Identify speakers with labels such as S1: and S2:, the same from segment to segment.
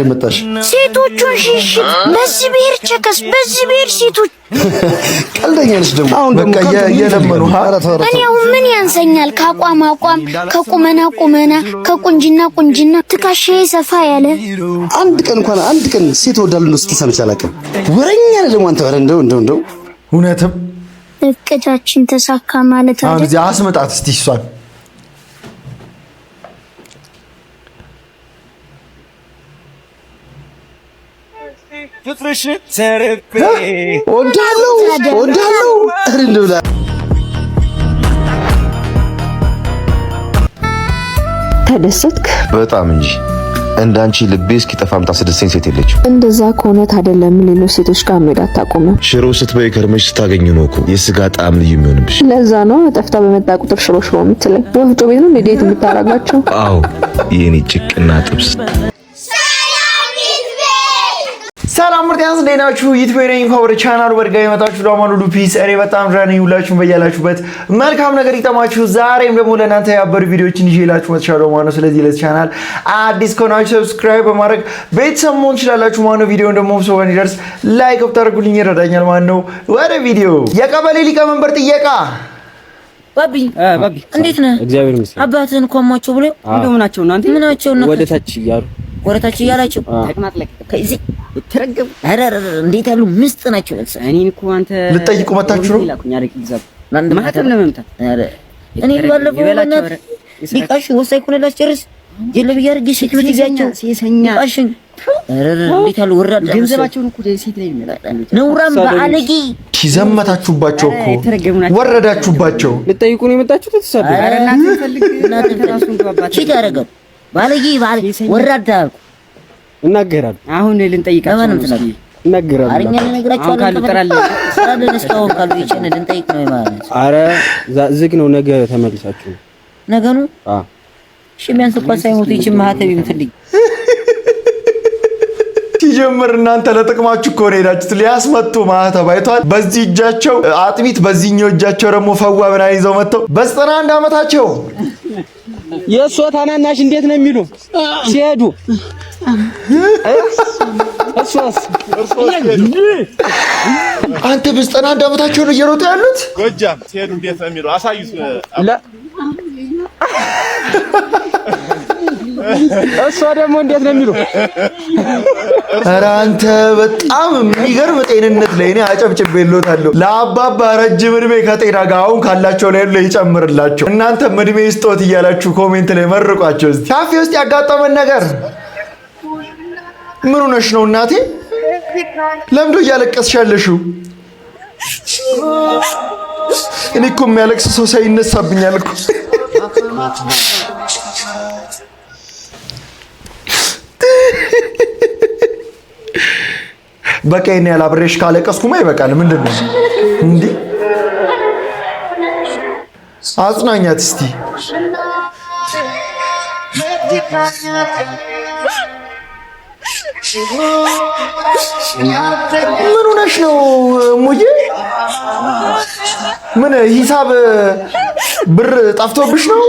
S1: እንደመጣሽ
S2: ሴቶቹን ሽሽት በዚህ ብሄር ቸከስ በዚህ ብሄር ሴቶች
S1: ቀልደኛ ነሽ ደግሞ
S3: አሁን
S1: በቃ የለመኑ
S2: እኔ አሁን ምን ያንሰኛል ከአቋም ከቁመና ከቁንጅና ትከሻዬ ሰፋ ያለ
S1: አንድ ቀን ሴት ወዳሉ ስትሰምቻ አላውቅም ወረኛ ነው ደግሞ አንተ እንደው
S3: እውነትም
S2: እቅዳችን ተሳካ ማለት አይደል
S3: አሁን እዚህ አስመጣት እስቲ እሷን
S4: ፍቅርሽ ተርቤ
S1: ወዳለው እንደውላ
S5: ተደሰትክ
S6: በጣም እንጂ እንዳንቺ ልቤ እስኪጠፋም ታስደስተኝ ሴት የለችም።
S5: እንደዛ ከሆነ ታዲያ ለምን ሌሎች ሴቶች ጋር መሄድ አታቆምም?
S6: ሽሮ ስትበይ ከርመሽ ስታገኙ ነው እኮ የስጋ ጣዕም ልዩ የሚሆንብሽ።
S5: ለዛ ነው ጠፍታ በመጣ ቁጥር ሽሮ የምትለኝ። ወፍጮ ቤት ነው ዴት የምታረጋቸው?
S6: አዎ የኔ ጭቅና ጥብስ።
S3: ሰላም ምርጥያንስ እንደናችሁ ዩቲዩበሪን ፓወር ቻናል ወርጋ የመጣችሁ ለማኑ ሉፒስ እኔ በጣም ራኒ ሁላችሁም በያላችሁበት መልካም ነገር ይጠማችሁ። ዛሬም ደግሞ ለእናንተ ያበሩ ቪዲዮዎችን ይዤላችሁ መጥቻለሁ ማለት ነው። ስለዚህ ለዚህ ቻናል አዲስ ከሆናችሁ ሰብስክራይብ በማድረግ ቤተሰብ መሆን ትችላላችሁ ማለት ነው። ቪዲዮውን ደግሞ ሰው እንዲደርስ ላይክ ብታደርጉልኝ ይረዳኛል ማለት ነው። ወደ ቪዲዮ የቀበሌ ሊቀመንበር ጥየቃ
S7: ባቢ እንዴት ነህ?
S8: እግዚአብሔር ይመስገን።
S7: አባትህን እኮ አሟቸው ብለው
S8: እንደው ምናቸው እናንተ
S7: ምናቸው ነው
S8: ወደ ታች
S7: እያላችሁ
S8: ተቅማጥለቅ
S7: ከዚህ
S8: ተረገቡ።
S7: አረ እንዴት ያሉ ምስጥ ናቸው።
S8: እኔን እኮ አንተ
S3: ልጠይቁ መጣችሁ ነው
S8: ይላኩኝ አረቅ ይዛብ ማህተም ለመምታት
S7: እኔ ባለፈው እናት ሊቃሽ ወሳይ ኮነ ላስጨርስ ጀለብ ያርግ ሴት ልጅያቸው
S8: ሲሰኛ
S7: ቃሽን እንዴት ያሉ ወራዳ
S8: ገንዘባቸውን እኮ ሴት ላይ ይመጣሉ።
S7: ነውራም ባለጌ
S3: ሲዘመታችሁባቸው እኮ ወረዳችሁባቸው።
S8: ልጠይቁ ነው የመጣችሁት? ተሰበረ
S7: አረ እናት ፈልግ እናት ራሱን ተባባታ ቺት ያረጋል ባለጌ ወራዳ
S8: እናገራሉ። አሁን ልንጠይቃቸው ነው እናገራሉ።
S7: አረኛ ለነገራቸው
S8: ካልጠራለ
S7: ሳደነስታው ካሉ ይችላል ልንጠይቅ ነው ማለት።
S8: አረ ዝግ ነው ነገ ተመልሳችሁ
S7: ነገ ነው። እሺ ቢያንስ እንኳን ሳይሞቱ ይችላል ማህተብ ይምትልኝ
S3: ሲጀምር እናንተ ለጥቅማችሁ እኮ ነው ሄዳችሁት ሊያስመጡ ማህተብ አይቷል። በዚህ እጃቸው አጥሚት በዚህኛው እጃቸው ደግሞ ፈዋ ብናን ይዘው መጥተው በ91 ዓመታቸው
S8: የእሷ ታናናሽ እንዴት ነው የሚሉ ሲሄዱ እሷስ
S3: አንተ በ91 ዓመታቸው ነው እየሮጡ ያሉት
S4: ጎጃም ሲሄዱ እንዴት ነው የሚሉ አሳዩት።
S8: እሷ ደግሞ እንዴት ነው የሚሉ?
S3: ኧረ አንተ በጣም የሚገርም ጤንነት ላይ እኔ አጨብጭቤልዎታለሁ። ለአባባ ረጅም እድሜ ከጤና ጋር አሁን ካላቸው ላይ ይጨምርላቸው። እናንተ እድሜ ይስጦት እያላችሁ ኮሜንት ላይ መርቋቸው። እስቲ ካፌ ውስጥ ያጋጠመን ነገር ምን ሆነሽ ነው እናቴ? ለምንድን ነው እያለቀስሽ ያለሽው? እኔ እኮ የሚያለቅስ ሰው ሳይነሳብኛል እኮ። በቃ እኔ ያላብሬሽ ካለቀስኩማ ይበቃል። ምንድን ነው እንዴ? አጽናኛት እስቲ። ምን ሆነሽ ነው ሙዬ? ምን ሂሳብ ብር ጠፍቶብሽ ነው?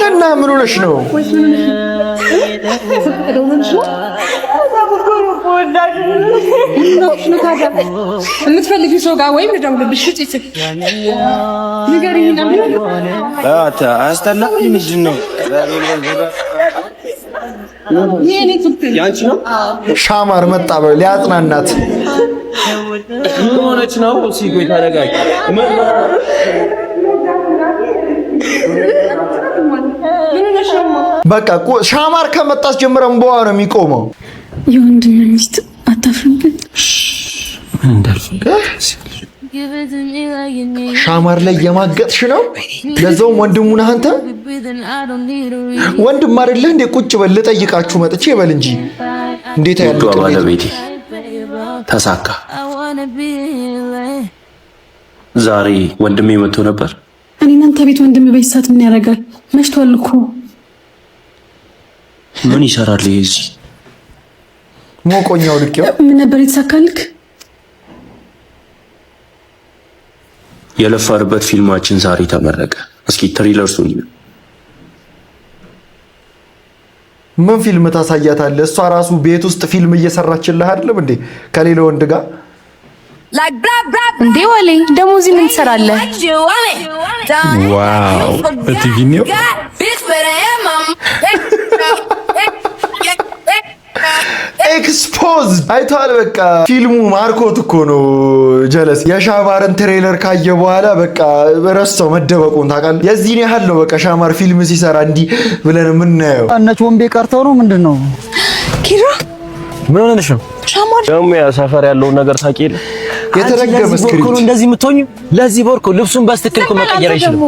S3: እና ምን ሆነሽ ነው?
S9: የምትፈልጊው ሰው ጋር ወይም ልደውልልሽ? እሺ ንገሪኝና
S4: አስተላ ምንድን ነው
S9: የኔ ትክክል
S4: ያንቺ ነው?
S3: ሻማር መጣ ሊያጽናናት
S4: ሆነች ነው ሲጎይ ታረጋይ
S3: በቃ ሻማር ከመጣስ ጀምረን በኋላ ነው የሚቆመው።
S9: የወንድም ሚስት አታፍርብኝ።
S4: ምን እንዳልኩ
S3: ሻማር ላይ የማገጥሽ ነው። ለዛውም ወንድሙ ነህ አንተ። ወንድም አይደለህ እንዴ? ቁጭ በል ልጠይቃችሁ መጥቼ በል እንጂ እንዴት ያለው
S10: ባለቤቴ ተሳካ። ዛሬ ወንድሜ መጥቶ ነበር።
S9: እኔ እናንተ ቤት ወንድም በይሳት ምን ያደርጋል? መሽቷል እኮ
S10: ምን ይሰራል እዚህ?
S3: ሞቆኛው ልክ ነው።
S5: ምን ነበር የተሳካልክ?
S10: የለፋርበት ፊልማችን ዛሬ ተመረቀ። እስኪ ትሬለርሱን
S3: ምን ፊልም ታሳያታለህ? እሷ ራሱ ቤት ውስጥ ፊልም እየሰራችልህ አይደለም እንዴ ከሌላ ወንድ ጋር?
S5: እንዴ ዋሌ ደሞዝ ምን ትሰራለህ?
S3: ዋው በቲቪ ነው። ኤክስፖዝድ አይቷል። በቃ ፊልሙ ማርኮት እኮ ነው። ጀለስ የሻማርን ትሬለር ካየ በኋላ በቃ ረሳው መደበቁን ታውቃለህ። የዚህን ያህል ነው በቃ ሻማር ፊልም ሲሰራ እንዲህ ብለን የምናየው።
S8: እነች ወንቤ ቀርተው ነው ምንድነው?
S5: ኪራ
S8: ምን ሆነሽ ነው?
S5: ሻማር
S10: ደግሞ ያ ሰፈር ያለውን ነገር ታውቂ የለ?
S3: የተረገመ ስክሪፕት
S8: ነው እንደዚህ የምትሆኝ። ለዚህ ቦርኮ ልብሱን በስትክክል መቀየር አይችልም።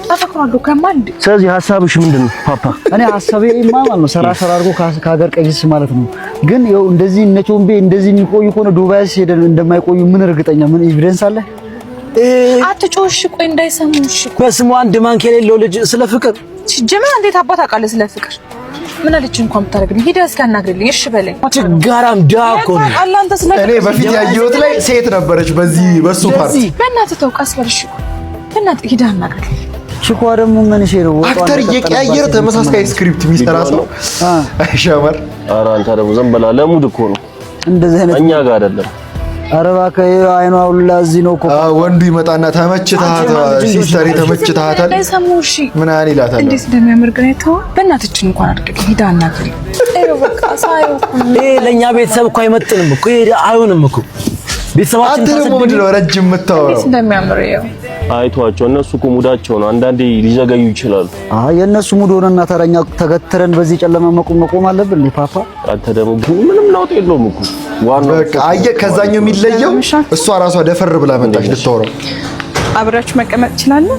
S5: ተፈክሯለሁ ከማንድ
S10: ስለዚህ ሐሳብሽ ምንድነው ፓፓ?
S8: እኔ ሐሳቤማ ማለት ነው ሰራ አድርጎ ከሀገር ቀይስ ማለት ነው። ግን ያው እንደዚህ እነች ወንቤ እንደዚህ የሚቆዩ ከሆነ ዱባይ ሲሄድ እንደማይቆዩ ምን እርግጠኛ ምን ኤቪደንስ አለ?
S5: አትጮሽ ቆይ እንዳይሰሙሽ።
S8: በስሙ አንድ ማንክ የሌለው ልጅ ስለ ፍቅር
S5: ሲጀመር እንዴት አባት አውቃለህ ስለ ፍቅር? ምን አለች እንኳን ብታረግልኝ ሂድ እስኪ አናግርልኝ። እሺ በለኝ።
S8: ችጋራም ዳኮ ነው።
S5: አላንተ ስለ
S3: እኔ በፊት ያየሁት ላይ ሴት ነበረች በሱ ፓርት።
S5: በእናትህ ተው ቀስ በልሽ። በእናትህ ሂድ አናግርልኝ።
S8: ችኳ ደግሞ ምን እሺ ነው
S3: አክተር እየቀያየረ ተመሳሳይ ስክሪፕት የሚሰራ ሰው አይሻማር።
S10: ኧረ አንተ ደግሞ ዝም በላ ለሙድ እኮ ነው
S8: እንደዚህ አይነት
S10: እኛ ጋር አይደለም።
S8: ኧረ እባክህ አይኗ ሁላ እዚህ ነው እኮ።
S3: ወንዱ ይመጣና ተመችታታል፣ ሲስተር ተመችታታል ምናምን ይላታል።
S5: እንዴት እንደሚያምር ግን አይተኸው? በእናትህ እንኳን አድርገህ ሂድ አናግርልኝ። በቃ ሳይው
S8: ለኛ ቤተሰብ እኮ አይመጥንም እኮ አይሆንም እኮ ቤተሰባችን
S3: አትልም። ምንድን ነው ረጅም የምታወራው?
S5: እንደሚያምር ያው
S10: አይቷቸው እነሱ እኮ ሙዳቸው ነው። አንዳንዴ ሊዘገዩ ይችላሉ።
S8: የእነሱ ሙድ ሆነና ተረኛ ተገትረን በዚህ ጨለማ መቆም አለብን እንዴ ፓፓ?
S10: አንተ ደግሞ ምንም ለውጥ የለውም እኮ ዋናው
S3: በቃ አየህ፣ ከዛኛው የሚለየው እሷ ራሷ ደፈር ብላ መጣች ልታወራው።
S5: አብራችሁ መቀመጥ ትችላለህ?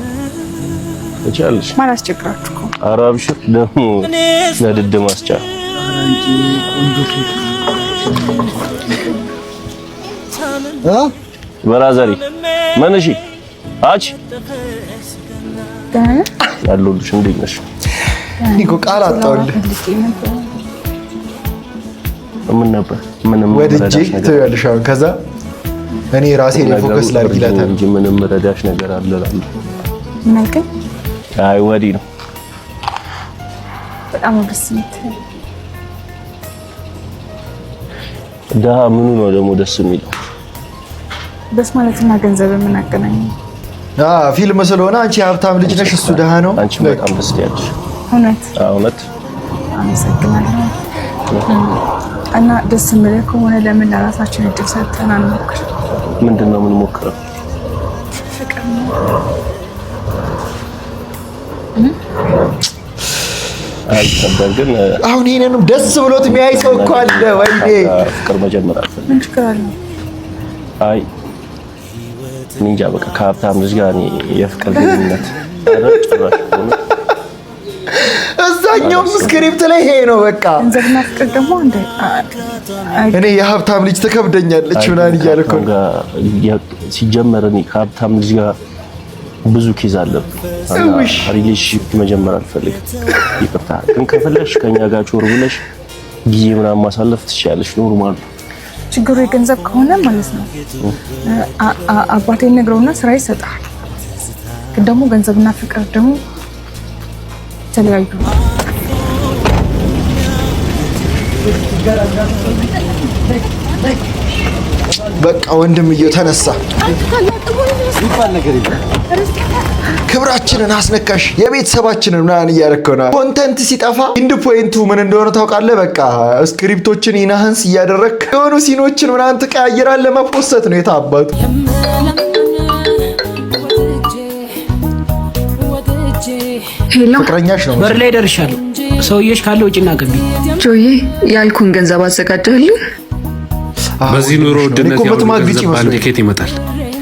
S10: እቻለሽ
S5: ማን አስቸግራችሁ እኮ?
S10: ኧረ አብሽር ደግሞ ለድድ ማስቻ በራዘሪ መንሺ አች ያሉልሽ እንዴት ነሽ?
S3: ኒኮ ቃል አጣውልህ
S10: ምን ነበር ምንም
S3: ወድጄ ትያለሽ። አሁን ከዛ እኔ ራሴ ላይ ፎከስ ላድርግ ይላታል
S10: እንጂ ምንም ረዳሽ ነገር አለላል
S5: ነገር
S10: አይ ወዲህ ነው
S5: በጣም ደስ የሚል
S10: ዳ ምኑ ነው ደግሞ ደስ የሚለው?
S5: በስ ማለትና ገንዘብ ምን አገናኘው?
S3: ፊልም ስለሆነ አንቺ ሀብታም ልጅ ነሽ፣ እሱ ደሃ ነው።
S10: አንቺ በጣም ደስ ያለሽ
S5: እውነት
S10: እውነት
S5: አመሰግናለሁ። እና ደስ የሚል ከሆነ ለምን ለራሳችን እድል ሰጥተን አንሞክር?
S10: ምንድነው ምን ሞክረው?
S5: ፍቅር
S10: አይ ተበር ግን
S3: አሁን ይሄንንም ደስ ብሎት የሚያይ ሰው እኮ አለ ወንዴ።
S10: ፍቅር መጀመር አልፈልግም።
S5: ምን ችግር አለው?
S10: አይ ንንጃ በቃ ከሀብታም ልጅ ጋር የፍቅር ግንኙነት
S3: እዛኛውም ስክሪፕት ላይ ይሄ ነው በቃ።
S5: ገንዘብና ፍቅር ደግሞ
S3: እኔ የሀብታም ልጅ ትከብደኛለች ምናምን እያልኩ
S10: ሲጀመር እኔ ከሀብታም ልጅ ጋር ብዙ ኬዝ አለብኝ። ሪሌሽንሺፕ መጀመር አልፈልግም። ይቅርታ ግን ከፈለግሽ ከኛ ጋር ቾር ብለሽ ጊዜ ምናምን ማሳለፍ ትችያለሽ። ኖርማል ነው።
S5: ችግሩ የገንዘብ ከሆነ ማለት ነው አባቴን ነግረውና ስራ ይሰጣል። ግን ደግሞ ገንዘብና ፍቅር ደግሞ ተለያዩ።
S3: በቃ ወንድምዬው ተነሳ። ክብራችንን አስነካሽ፣ የቤተሰባችንን ምናምን እያደረከው ነው። ኮንተንት ሲጠፋ ኢንድ ፖይንቱ ምን እንደሆነ ታውቃለህ? በቃ ስክሪፕቶችን ኢናሃንስ እያደረክ የሆኑ ሲኖችን ምናምን ትቀያይራለህ። መፖሰት ነው የታባቱ። ፍቅረኛሽ ነው።
S9: በር ላይ ደርሻለሁ። ሰውዬሽ ካለ ውጭና ገቢ።
S5: ጆዬ ያልኩን ገንዘብ አዘጋጀህልኝ?
S11: በዚህ ኑሮ ውድነት ገንዘብ ባንዴ ከየት ይመጣል?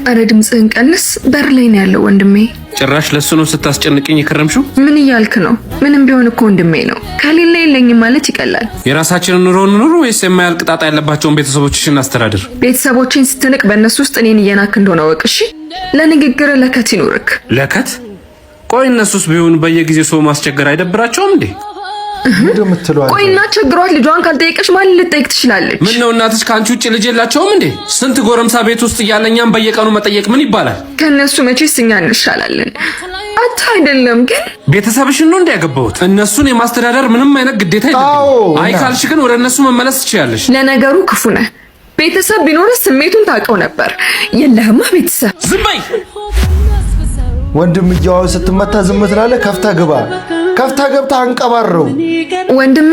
S5: አረ ድምፅህን ቀንስ። በር ላይ ነው ያለው ወንድሜ።
S11: ጭራሽ ለሱ ነው ስታስጨንቅኝ የከረምሽው?
S5: ምን እያልክ ነው? ምንም ቢሆን እኮ ወንድሜ ነው። ከሌለ የለኝም ማለት ይቀላል።
S11: የራሳችንን ኑሮ እንኑር ወይስ የማያልቅ ጣጣ ያለባቸውን ቤተሰቦችሽን አስተዳድር?
S5: ቤተሰቦችን ስትንቅ በእነሱ ውስጥ እኔን እየናክ እንደሆነ ወቅ። እሺ ለንግግር ለከት ይኑርክ።
S11: ለከት? ቆይ እነሱስ ቢሆን በየጊዜው ሰው ማስቸገር አይደብራቸውም እንዴ?
S3: እንደምትለው
S5: ቆይና ቸግሯት ልጇን ካልጠየቀሽ ማን ልትጠይቅ ትችላለች?
S11: ምን ነው እናትሽ ካንቺ ውጭ ልጅ የላቸውም እንዴ? ስንት ጎረምሳ ቤት ውስጥ እያለኛም በየቀኑ መጠየቅ ምን ይባላል?
S5: ከነሱ መቼስ እኛ እንሻላለን። አታ አይደለም ግን
S11: ቤተሰብሽን ነው እንዲያገባውት እነሱን የማስተዳደር ምንም አይነት ግዴታ የለብኝም። አይ ካልሽ ግን ወደ እነሱ መመለስ ትችያለሽ።
S5: ለነገሩ ክፉ ነህ። ቤተሰብ ቢኖርስ ስሜቱን ታውቀው ነበር። የለህማ ቤተሰብ።
S11: ዝም በይ።
S3: ወንድምየው ስትመታ ዝም ትላለህ? ከፍታ ግባ። ከፍታ ገብታ አንቀባረው።
S5: ወንድሜ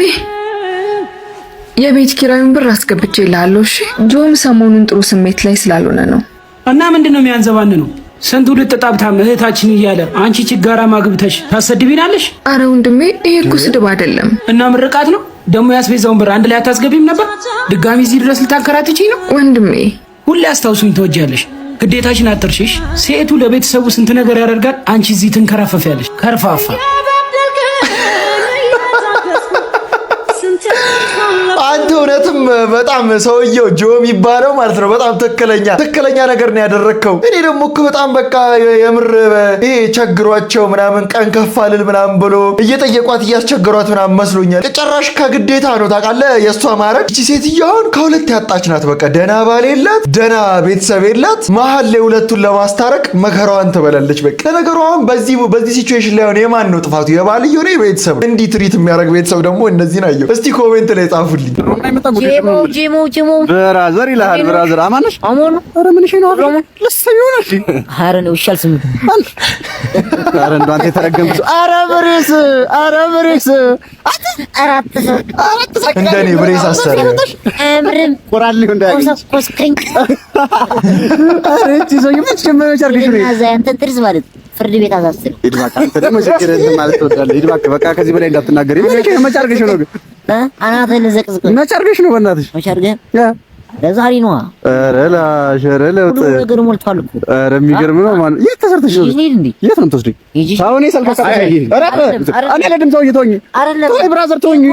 S5: የቤት ኪራዩን ብር አስገብቼልሃለሁ። እሺ ጆም ሰሞኑን ጥሩ ስሜት ላይ ስላልሆነ ነው።
S9: እና ምንድነው የሚያንዘባን ነው? ስንቱ ልጥጣብታም እህታችን እያለ አንቺ ችጋራ ማግብተሽ ታሰድቢናለሽ?
S5: አረ ወንድሜ ይሄ እኮ ስድብ አይደለም።
S9: እና ምርቃት ነው ደግሞ። ያስቤዛውን ብር አንድ ላይ አታስገቢም ነበር? ድጋሚ እዚህ ድረስ ልታንከራትቺኝ ነው?
S5: ወንድሜ
S9: ሁሌ አስታውሱኝ ትወጃለሽ። ግዴታችን አትርሺሽ። ሴቱ ለቤተሰቡ ስንት ነገር ያደርጋል። አንቺ እዚህ ትንከራፈፊያለሽ። ከርፋፋ
S3: አንተ እውነትም በጣም ሰውየው ጆ የሚባለው ማለት ነው በጣም ትክክለኛ ነገር ነው ያደረከው። እኔ ደግሞ እኮ በጣም በቃ የምር ይሄ ቸግሯቸው ምናምን ቀን ከፋልል ምናምን ብሎ እየጠየቋት እያስቸገሯት ምናምን መስሎኛል። ጭራሽ ከግዴታ ነው ታውቃለህ የእሷ ማረግ። እቺ ሴትዮዋን ከሁለት ያጣች ናት። በቃ ደና ባል የላት፣ ደና ቤተሰብ የላት። መሀል ላይ ሁለቱን ለማስታረቅ መከራዋን ትበላለች። በቃ ለነገሩ አሁን በዚህ ሲቹዌሽን ላይ የማን ነው ጥፋቱ? የባልየው ነው የቤተሰብ? እንዲህ ትሪት የሚያደርግ ቤተሰብ ደግሞ እነዚህን አየሁ። እስቲ ኮሜንት ላይ ጻፉልኝ።
S7: ጂሞ
S8: ብራዘር ይላል። ብራዘር አማነሽ
S7: አሞን
S8: አረ ምን እሺ ነው አብረው ለሰዩና እሺ
S7: አረ ነው ይሻል ስም
S8: አረ እንዳንተ የተረገምኩ አረ ብሬስ አራት
S3: እንደኔ ብሬስ አሰረ
S7: አምርም
S8: ቆራል ሊሆን እንዳያገኝ
S7: ኮስክሪንግ
S8: አረ እቺ ሰው የምትጀምረው ቻርግሽ ነው
S7: አንተ ጥርስ ማለት ፍርድ ቤት አሳስር
S8: ይድባካ አንተ ደግሞ ጀግረን ማለት ትወዳለህ። ይድባካ በቃ ከዚህ በላይ እንዳትናገሪ። ምን መቻርገሽ ነው ግን
S7: አናተን ዘቅዝቅ
S8: መቻርገሽ ነው በእናትሽ
S7: መቻርገ ለዛሬ ነው።
S8: ኧረ ላሸረ ለውጥ
S7: ነገር ሞልቷል እኮ።
S8: ኧረ የሚገርም ነው ማለት የት ተሰርተሽ ነው? የት ነው የምትወስደኝ? አሁን ሰልከካ እኔ ለድም ሰው እየተወኝ ተወኝ ብራዘር ተወኝ።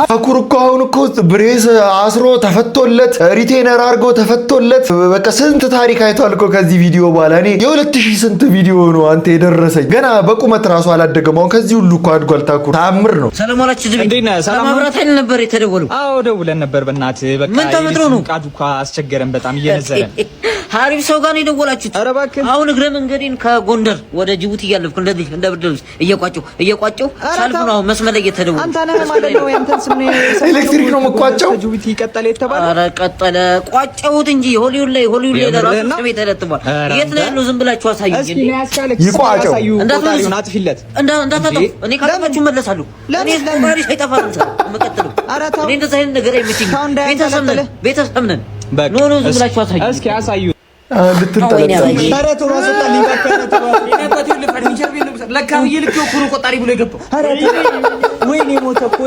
S3: አኩር እኮ አሁን እኮ ብሬስ አስሮ ተፈቶለት ሪቴነር አድርጎ ተፈቶለት በቃ ስንት ታሪክ አይቷል እኮ ከዚህ ቪዲዮ በኋላ። እኔ የ2000 ስንት ቪዲዮ ነው አንተ የደረሰኝ። ገና በቁመት ራሱ አላደገም። አሁን ከዚህ ሁሉ እኮ አድጓል። ታኩር ታምር ነው።
S7: ሰላማችሁ ዝም ሰላማብራት አይደል ነበር የተደወሉ?
S12: አዎ ደውለን ነበር። በእናትህ በቃ
S7: ምን ተፈጥሮ ነው?
S12: ዱካ አስቸገረን በጣም እየነዘረ
S7: ሀሪፍ ሰው ጋር ነው የደወላችሁት?
S12: ኧረ እባክህ
S7: አሁን እግረ መንገዴን ከጎንደር ወደ ጅቡቲ እያለፍኩ እንደዚህ እንደ ብርድ ልብስ እየቋጨው ሳልፍ ነው አሁን መስመር ላይ እየተደወለ።
S12: አንተ ነህ ማለት ነው ያንተን ስም ነው
S3: ኤሌክትሪክ ነው የምቋጨው።
S12: ጅቡቲ ቀጠለ የተባለ
S7: ኧረ ቀጠለ ቋጨሁት እንጂ ሆሊውድ ላይ ለራሱ ቤት ተለጥፏል። የት ነው ያለው? ዝም ብላችሁ አሳዩ እንጂ
S3: ይቋጨው
S12: እንዳትሉን አጥፊለት
S7: እንዳታጠፉ። እኔ ካጠፋችሁ መለሳለሁ። እኔ ባሪ ሳይጠፋ ነው የምቀጥለው። እኔ እንደዛ አይነት ነገር አይመችኝም። ቤተሰብ ነን። ኖ ዝም ብላችሁ አሳዩ።
S12: እስኪ አሳዩ።
S3: ልትንጠለጠል
S12: ኧረ ቶሎ አስወጣልኝ በቃ ለካ ይልክ ኩሩ ቆጣሪ ብሎ የገባው ወይኔ ሞተ እኮ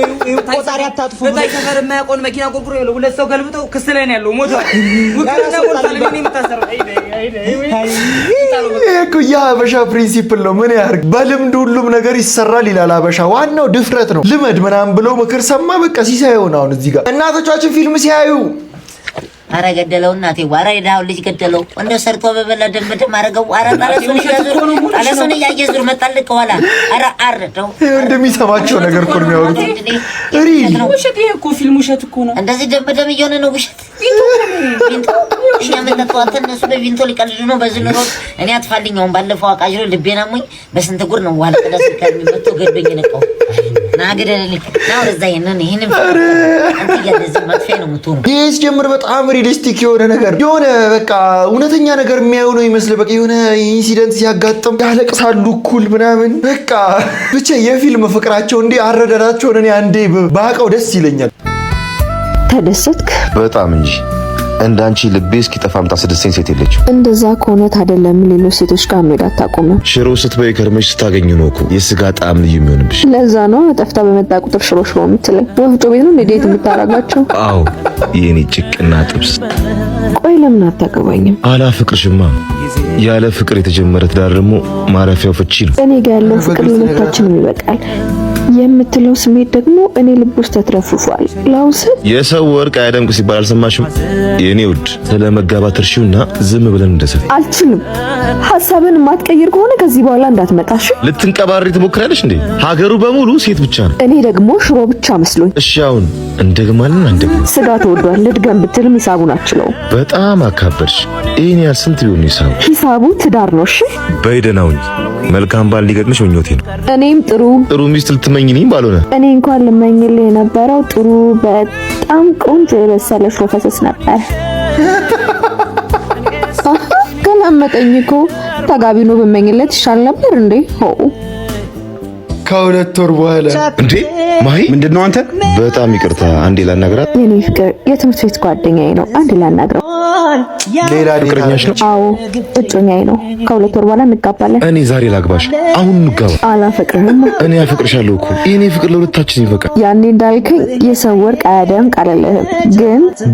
S12: ቆጣሪ አታጥፉ። በታይ ሰፈር የማያውቀውን መኪና ቆርቁሮ ያለው ሁለት ሰው ገልብጠው ክስ ላይ ነው ያለው። ሞቷል። ውክልና ሞቷል። እኔ የምታሰረው
S3: እኮ የሀበሻ ፕሪንሲፕል ነው። ምን ያህል በልምድ ሁሉም ነገር ይሰራል ይላል ሀበሻ። ዋናው ድፍረት ነው። ልመድ ምናምን ብለው ምክር ሰማ በቃ ሲሳየው ነው። አሁን እዚህ ጋር እናቶቻችን ፊልም ሲያዩ
S7: አረ ገደለው እናቴ ዋራ ይዳው ልጅ ገደለው እንደ ሰርቶ በበላ ደም በደም አረገው። አረ ታለሱን ያየዙር መጣል ከኋላ አረ አረደው
S3: እንደሚሰማቸው ነገር እኮ ነው የሚያወሩት። ሪል
S9: ውሸት ይሄ እኮ ፊልም ውሸት እኮ ነው።
S7: እንደዚህ ደም በደም እየሆነ ነው ውሸት። ቪንቶ እኛ መጣጣት እነሱ በቪንቶ ሊቀልዱ ነው። በዚህ ነው እኔ አትፋልኛው ባለፈው አቃጅሮ ልቤና ሙኝ በስንት ጉር ነው ዋል ተደስ ከሚመጡ ገድበኝ ነቀው ናገደልኝ ነው ለዛይነን ይሄንን አንተ ያለዚህ መጥፌ ነው የምትሆነው።
S3: ይሄስ ጀምር በጣም ሪሊስቲክ የሆነ ነገር የሆነ በቃ እውነተኛ ነገር የሚያዩ ነው ይመስል በቃ የሆነ ኢንሲደንት ሲያጋጥም ያለቅሳሉ እኩል ምናምን በቃ ብቻ የፊልም ፍቅራቸው እንዲህ አረዳዳቸውን እኔ አንዴ ባቀው ደስ ይለኛል።
S13: ተደሰትክ?
S6: በጣም እንጂ እንዳንቺ ልቤ እስኪጠፋም ታስደስተኝ ሴት የለችም።
S13: እንደዛ ከሆነ ታዲያ ለምን ሌሎች ሴቶች ጋር መሄድ አታቆምም?
S6: ሽሮ ስትበይ ከርመሽ ስታገኙ ነው እኮ የስጋ ጣዕም ልዩ የሚሆንብሽ።
S13: ለዛ ነው ጠፍታ በመጣ ቁጥር ሽሮ የምትለኝ። ወፍጮ ቤት ነው እንዴት የምታረጋቸው?
S6: አዎ የኔ ጭቅና ጥብስ።
S13: ቆይ ለምን አታገባኝም?
S6: አላፍቅርሽማ። ያለ ፍቅር የተጀመረ ትዳር ደግሞ ማረፊያው ፍቺ ነው።
S13: እኔ ጋር ያለው ፍቅር ለሁለታችንም ይበቃል። የምትለው ስሜት ደግሞ እኔ ልብ ውስጥ ተትረፍፏል። ላውስ
S6: የሰው ወርቅ አያደምቅ ሲባል አልሰማሽም? የኔ ውድ ስለመጋባት እርሺውና ዝም ብለን እንደሰፍ።
S13: አልችልም። ሐሳብን ማትቀይር ከሆነ ከዚህ በኋላ እንዳትመጣሽ።
S6: ልትንቀባሪ ትሞክራለሽ እንዴ? ሀገሩ በሙሉ ሴት ብቻ ነው።
S13: እኔ ደግሞ ሽሮ ብቻ መስሎኝ።
S6: እሺ አሁን እንደግማለን አንደግም።
S13: ስጋ ተወዷል። ልድገም ብትልም ሂሳቡን አትችለው።
S6: በጣም አካበድሽ። ይሄን ያህል ስንት ቢሆን ሂሳቡ?
S13: ሂሳቡ ትዳር ነው። እሺ
S6: በይደናውኝ መልካም ባል ሊገጥምሽ ምኞቴ ነው።
S13: እኔም ጥሩ ሚስት
S6: ልትመኝልኝ ባልሆነ እኔ
S13: እንኳን ልመኝልህ የነበረው ጥሩ በጣም ቆንጆ የበሰለ ሽሮ ፈሰስ ነበር። ገላመጠኝ እኮ ተጋቢ ነው ብመኝለት ይሻል ነበር እንዴ?
S3: ከሁለት ወር በኋላ
S6: እንዴ ማሂ ምንድነው አንተ? በጣም ይቅርታ አንዴ ላናግራት።
S13: የኔ ፍቅር የትምህርት ቤት ጓደኛዬ ነው። አንዴ ላናግረው።
S6: ሌላ ፍቅረኛሽ ነው?
S13: አዎ እጮኛዬ ነው። ከሁለት ወር በኋላ እንጋባለን።
S6: እኔ ዛሬ ላግባሽ። አሁን እንጋባ።
S13: አላፈቅርህም።
S6: እኔ አፈቅርሻለሁ እኮ። የኔ ፍቅር ለሁለታችን ይበቃ።
S13: ያኔ እንዳልከኝ የሰው ወርቅ አያደምቅ አላለህም።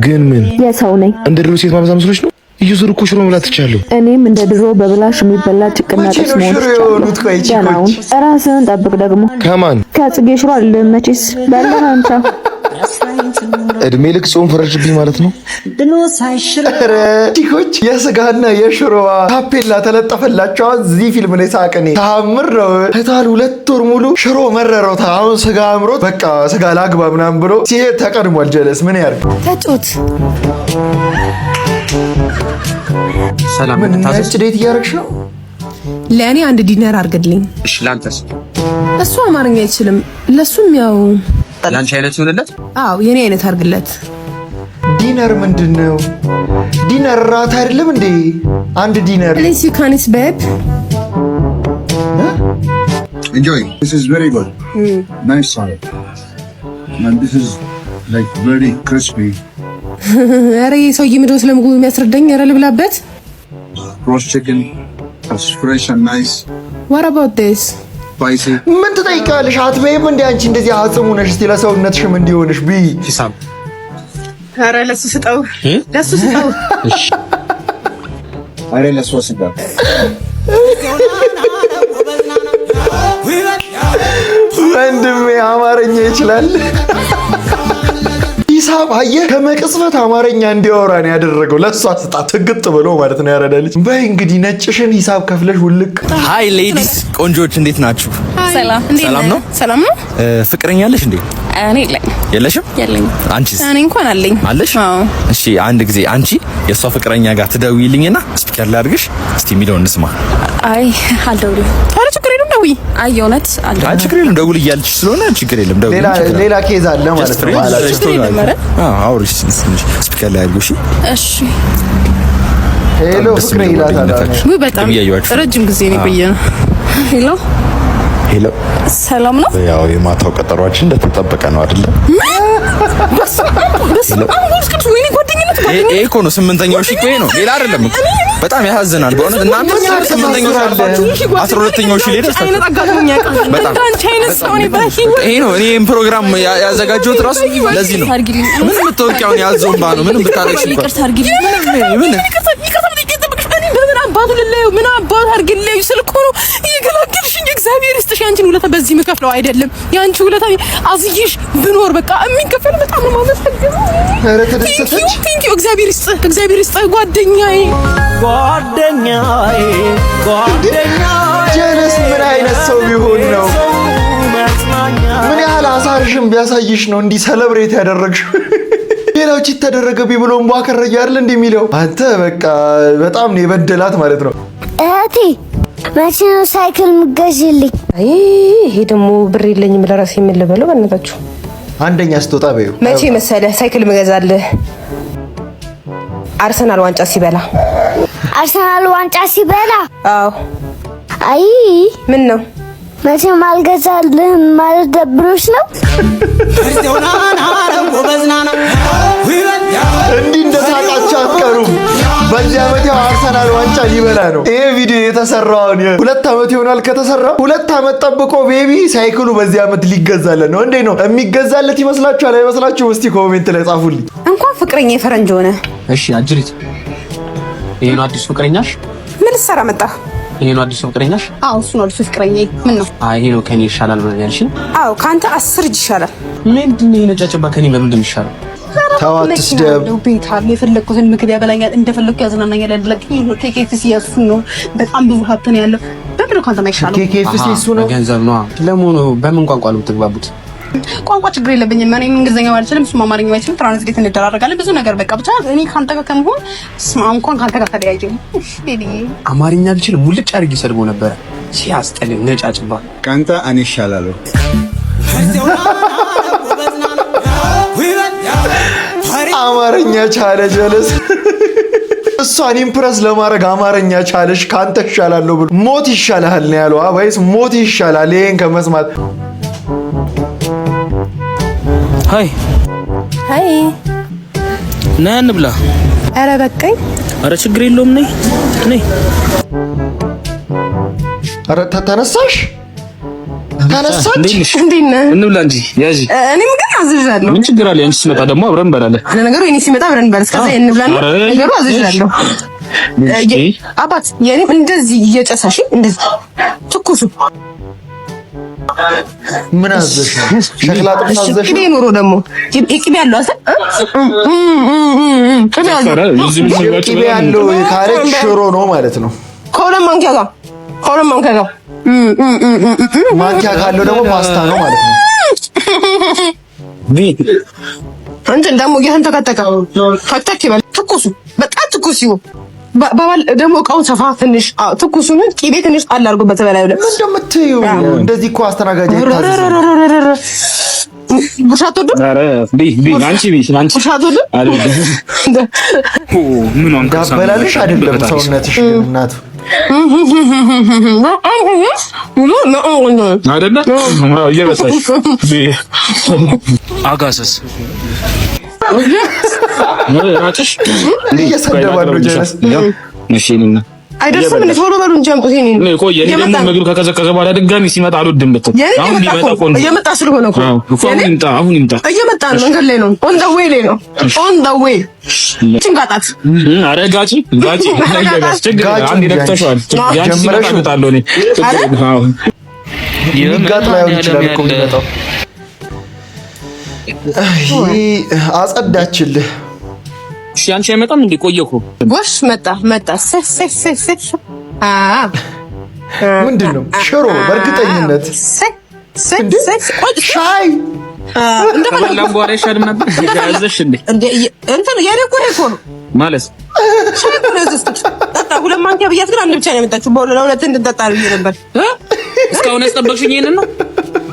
S13: ግን
S6: ምን
S13: የሰው ነኝ።
S6: እንደ ድሮ ሴት ማብዛ መስሎሽ ነው? እየዞር እኮ ሽሮ መብላት ትቻለሁ።
S13: እኔም እንደ ድሮ በብላሽ የሚበላ ጭቅና ጥስ ነው። ራስህን ጠብቅ። ደግሞ
S6: ከማን
S13: ከጽጌ ሽሮ አይደለም መቼስ በላህ አንተ።
S6: እድሜ ልክ ጾም ፈረድብኝ ማለት ነው።
S3: ቲኮች የስጋና የሽሮዋ ታፔላ ተለጠፈላቸው። እዚህ ፊልም ላይ ሳቀኔ ታምር ነው። አይታል ሁለት ወር ሙሉ ሽሮ መረረው። አሁን ስጋ አምሮት በቃ ስጋ ላግባ ምናምን ብሎ ሲሄድ ተቀድሟል። ጀለስ ምን ያርግ?
S5: ተጮት
S3: ሰላም ምን ነጭ ዴት እያደረግሽ ነው?
S5: ለእኔ አንድ ዲነር አድርግልኝ።
S4: እሺ ላንተስ?
S5: እሱ አማርኛ አይችልም። ለሱም ያው
S4: ላንቺ አይነት ይሆንለት?
S5: አዎ የኔ አይነት አድርግለት።
S3: ዲነር ምንድነው? ዲነር ራት አይደለም እንዴ? አንድ ዲነር
S5: Please you can babe.
S14: Enjoy. This is very good. Nice salad. And this is like very crispy.
S5: አረ ሰውዬ ምንድነው ስለምግቡ የሚያስረዳኝ? አረ ልብላበት።
S14: Roast chicken. It's fresh and nice.
S5: What about this?
S14: Spicy.
S3: ምን ትጠይቃለሽ? አትበይም እንዴ አንቺ እንደዚህ አጽሙ ነሽ። እስቲ ለሰውነትሽም እንዲሆንሽ ቢ
S4: ሂሳብ
S5: አረ ለሱ ስጠው፣ ለሱ ስጠው።
S4: እሺ
S14: አረ ለሱ ወስደው።
S3: ወንድሜ አማርኛ ይችላል። ሂሳብ አየህ፣ ከመቅጽበት አማርኛ እንዲያወራ ነው ያደረገው። ለሷ ስጣት ትግጥ ብሎ ማለት ነው ያረዳልች። በይ እንግዲህ ነጭሽን ሂሳብ ከፍለሽ ውልቅ።
S15: ሃይ ሌዲስ ቆንጆች እንዴት ናችሁ?
S5: ሰላም
S15: ነው?
S5: ሰላም ነው።
S15: ፍቅረኛ አለሽ እንዴ?
S5: እኔ የለኝ።
S15: የለሽም?
S5: የለኝ።
S15: አንቺስ?
S5: እኔ እንኳን አለኝ።
S15: አለሽ? እሺ አንድ ጊዜ አንቺ የሷ ፍቅረኛ ጋር ትደውይልኝና ስፒከር ላድርግሽ እስቲ የሚለውን እንስማ።
S5: አይ አልደውልም። ኧረ ችግር የለም ደውይ። አይ የእውነት አልደውልም።
S15: አይ ችግር የለም ደውል እያልሽ ስለሆነ ችግር የለም ደውል።
S3: ሌላ ኬዝ አለ ማለት ነው።
S15: አውሪሽ ስፒከር ላይ አድርጉሽ።
S5: እሺ
S3: ሄሎ ፍቅሬ ይላታል።
S5: ወይ በጣም ረጅም ጊዜ ነው የቆየነው።
S6: ሄሎ
S5: ሰላም ነው?
S6: ያው የማታው ቀጠሯችን እንደተጠበቀ ነው አይደለ?
S15: ይሄ እኮ ነው ስምንተኛው ሺህ ነው ሌላ አይደለም እኮ። በጣም ያሳዝናል በእውነት እናንተ ስምንተኛው አልፋችሁ 12ኛው ሺህ ላይ ደርሳችሁ። በጣም ይሄ ነው እኔም ፕሮግራም ያዘጋጀሁት ራሱ ለዚህ ነው። ምን የምትወርቂውን ያዘውባ ነው ምንም ብታረግሽ ምን በምን አባቱ ልለየው ምን አባቱ አድርግልኝ ስልኩ ነው የገላገልሽኝ። እግዚአብሔር ይስጥሽ። ያንቺን ውለታ በዚህ መከፍለው አይደለም። ያንቺ ውለታ አዝዬሽ ብኖር በቃ የሚከፈል በጣም ነው ማመሰግነው።
S3: ኧረ ተደሰተች።
S5: ቴንኪው እግዚአብሔር ይስጥ፣ እግዚአብሔር ይስጥ ጓደኛዬ።
S3: ጀለስ ምን አይነት ሰው ቢሆን ነው? ምን ያህል አሳርሽም ቢያሳይሽ ነው እንዲህ ሰለብሬት ያደረግሽው? ሌላዎች ተደረገብኝ ብሎ እንቧ ከረጃ አይደል እንደሚለው አንተ በቃ በጣም ነው የበደላት ማለት ነው።
S2: እህቴ መቼ ነው ሳይክል ምገዥልኝ?
S16: አይ ይሄ ደግሞ ብር የለኝም ለራሴ ምን ልበለው በእናታችሁ።
S3: አንደኛ ስትወጣ በይው
S16: መቼ መሰለህ ሳይክል ምገዛልህ? አርሰናል ዋንጫ ሲበላ።
S2: አርሰናል ዋንጫ ሲበላ?
S16: አዎ።
S2: አይ
S16: ምን ነው
S2: መቼም አልገዛልህም ማለት ደብሮሽ ነው?
S3: እንዲህ እንደሳቃችሁ አትቀሩም። በዚህ ዓመት ያው አርሰናል ዋንጫ ሊበላ ነው። ይሄ ቪዲዮ የተሰራውን 2 ዓመት ይሆናል ከተሰራ። 2 ዓመት ጠብቆ ቤቢ ሳይክሉ በዚህ ዓመት ሊገዛለት ነው። እንዴ ነው የሚገዛለት ይመስላችኋል? አይመስላችሁም? እስቲ ኮሜንት ላይ ጻፉልኝ።
S16: እንኳን ፍቅረኛ የፈረንጅ ሆነ።
S4: እሺ አጅሪት ይሄ ነው አዲስ ፍቅረኛሽ?
S16: ምን ልትሰራ መጣህ?
S11: ይሄ ነው አዲስ ፍቅረኛሽ?
S5: አዎ እሱ ነው አዲስ ፍቅረኛዬ። ምን ነው?
S11: አይ ይሄ ነው ከኔ ይሻላል ብለሽ ያልሽኝ?
S5: አዎ ካንተ 10 እጅ ይሻላል።
S11: ምንድን ነው የነጫጭባ ከኔ በምንድን ነው ይሻላል?
S3: ታዋትስ ደብ
S5: ቤት አለ የፈለኩትን ምግብ ያበላኛል፣ እንደፈለኩ ያዝናናኛል። ያደለክኝ ኬኬፍሲ እሱ ነው። በጣም ብዙ ሀብት ነው ያለው። በምን ነው ካንተ ማይሻለው?
S3: ኬኬፍሲ እሱ ነው።
S11: ገንዘብ ነው። ለሞኑ በምን ቋንቋ ነው የምትግባቡት?
S5: ቋንቋ ችግር የለብኝም። እኔ እንግሊዝኛ አልችልም፣ እሱም አማርኛ አይችልም። ትራንስሌት እንደራረጋለን ብዙ ነገር በቃ ብቻ እኔ ካንተ ጋር ከመሆን እንኳን ካንተ ጋር ተለያየኝ።
S11: አማርኛ አልችል ሙልጭ አድርጊ ሰድቦ ነበረ። ሲያስጠል ነጫጭባ
S14: ካንተ እኔ ይሻላለሁ።
S3: አማርኛ ቻለ ጀለስ እሷን ኢምፕረስ ለማድረግ አማርኛ ቻለሽ ካንተ ይሻላለሁ ብሎ ሞት ይሻላል ነው ያለው። አባይስ ሞት ይሻላል ይሄን ከመስማት።
S9: ሃይ
S16: ሃይ
S9: ና እንብላ።
S16: ኧረ በቃኝ።
S9: ኧረ ችግር የለውም ነይ ነይ።
S3: ኧረ ተነሳሽ ተነሳች።
S16: እንዴት ነህ?
S9: እንብላ እንጂ ያጂ።
S16: እኔም ግን አዝዣለሁ።
S9: ምን ችግር አለ? አንቺ ሲመጣ ደግሞ አብረን እንበላለን።
S16: ለነገሩ እኔ ሲመጣ አብረን እንበላለን። እስከዛ እንብላለን። ነገሩ አዝዣለሁ። አባት የኔም እንደዚህ እየጨሳሽ እንደዚህ ትኩሱ
S3: ምን አዘሽ? ሸክላ ጥብስ አዘሽ?
S16: ቅቤ ኑሮ ደግሞ ቅቤ ያለው አሰ
S3: ቅቤ ያለው ካለች ሽሮ ነው ማለት ነው።
S16: ከሁለት ማንኪያ ጋር
S3: ማንኪያ ካለው ደግሞ ፓስታ ነው ማለት ነው።
S16: እንትን ደግሞ እየተንተከተከ ፈተክ ይበል። ትኩሱ በጣም ትኩስ ይሁን። ባባል ደግሞ እቃውን ሰፋ ትንሽ ትኩሱን ቅቤ ትንሽ ጣል አድርጎበት በላይ ብለ
S3: ምን እንደምትዩ እንደዚህ እኮ አስተናጋጅ አይታዘዝ።
S16: ቡሻቶ ደ
S9: አረ አንቺ
S16: ቡሻቶ ደ
S9: ምን አንተ
S3: ጋበላልሽ አይደለም ሰውነትሽ እናቱ
S9: አይደለ እየበሳሽ አጋሰስ ራጭሽ
S3: እየሰደባለሁ ጀለስ
S9: መሽኒና
S16: አይደርስም። ቶሎ በሉ እንጂ አምጡት። እኔ
S9: ቆይ የኔ ደግሞ ምግብ ከቀዘቀዘ በኋላ ድጋሚ ሲመጣ አልወድም ብትል አሁን ቢመጣ ቆንጆ እየመጣ
S16: ስለሆነ እኮ
S9: አሁን ይምጣ
S16: እየመጣ ነው። መንገድ ላይ ነው። ኦን ዘ ዌይ ላይ ነው። ኦን ዘ ዌይ ጭንቃጣት
S9: አረ ጋጪ ችግር አንድ ይደክተሽዋል። ያንቺ ሲመጣ እመጣለሁ እኔ አዎ
S3: ይጋጥ ላይ ይችላል እኮ የሚመጣው። አጸዳችልህ።
S9: እሺ አንቺ አይመጣም እንዴ? ቆየ እኮ
S16: ጎሽ መጣ ሰፍ
S3: ምንድነው? ሽሮ በእርግጠኝነት ሻይ
S9: እንደፈለግን በኋላ ይሻልም ነበር። ያዘሽ እንዴ
S16: እንትን የኔ እኮ ነው
S9: ማለት
S16: ሻይ እኮ ነው ዘስት ጠጣ። ሁለት ማንኪያ ብያት ግን አንድ ብቻ ነው የመጣችው። በሁለት ለሁለት እንድጠጣ ብዬ ነበር።
S9: እስካሁን ያስጠበቅሽኝ ይሄንን ነው?